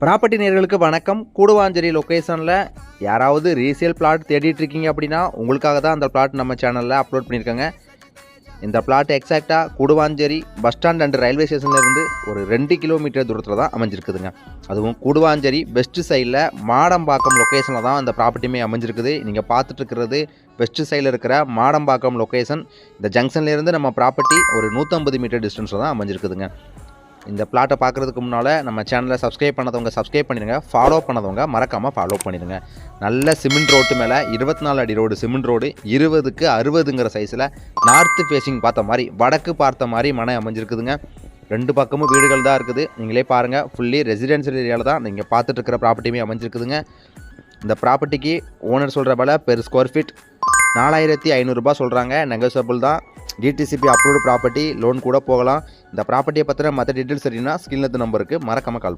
Property நேயர்களுக்கு வணக்கம். கூடுவாஞ்சேரி லொக்கேஷனில் யாராவது ரீசேல் பிளாட் தேடிட்டு இருக்கீங்க அப்படின்னா உங்களுக்காக தான் அந்த பிளாட் நம்ம சேனலில் அப்லோட் பண்ணியிருக்கேங்க. இந்த பிளாட் எக்ஸாக்டாக Guduvanchery bus stand and railway ஸ்டேஷன்லேருந்து ஒரு 2 கிலோமீட்டர் தூரத்தில் தான் அமைஞ்சிருக்குதுங்க. அதுவும் கூடுவாஞ்சேரி வெஸ்ட் சைடில் மாடம்பாக்கம் லொக்கேஷனில் தான் அந்த ப்ராப்பர்ட்டியுமே அமைஞ்சிருக்குது. நீங்கள் பார்த்துட்டு இருக்கிறது வெஸ்ட் சைடில் இருக்கிற மாடம்பாக்கம் லொக்கேஷன். இந்த ஜங்ஷன்லேருந்து நம்ம ப்ராப்பர்ட்டி ஒரு 150 மீட்டர் டிஸ்டன்ஸில் தான் அமைஞ்சிருக்குதுங்க. இந்த பிளாட்டை பார்க்குறதுக்கு முன்னால் நம்ம சேனலை சப்ஸ்கிரைப் பண்ணதவங்க சப்ஸ்கிரைப் பண்ணிடுங்க, ஃபாலோ பண்ணதவங்க மறக்காமல் ஃபாலோ பண்ணிடுங்க. நல்ல சிமெண்ட் ரோட்டு மேலே 24 அடி ரோடு, சிமெண்ட் ரோடு 20க்கு 60ங்கிற சைஸில் நார்த்து ஃபேஸிங் பார்த்த மாதிரி, வடக்கு பார்த்த மாதிரி மனை அமைஞ்சிருக்குதுங்க. 2 பக்கமும் வீடுகள் தான் இருக்குது. நீங்களே பாருங்கள், ஃபுல்லி ரெசிடென்ஷியல் ஏரியாவில் தான் நீங்கள் பார்த்துட்டு இருக்கிற ப்ராப்பர்ட்டியுமே அமைஞ்சிருக்குதுங்க. இந்த ப்ராப்பர்ட்டிக்கு ஓனர் சொல்கிற விலை பெர் ஸ்கொயர் ஃபீட் 4500 ரூபாய் சொல்கிறாங்க. நெகோசியபிள் தான். டிடிசிபி அப்ரூவ்டு ப்ராப்பர்ட்டி, லோன் கூட போகலாம். இந்த ப்ராப்பர்ட்டியை பற்றின மற்ற டீட்டெயில்ஸ் தெரியும்னா ஸ்கிரீனில் நம்பருக்கு மறக்காமல் கால் பண்ணுங்கள்.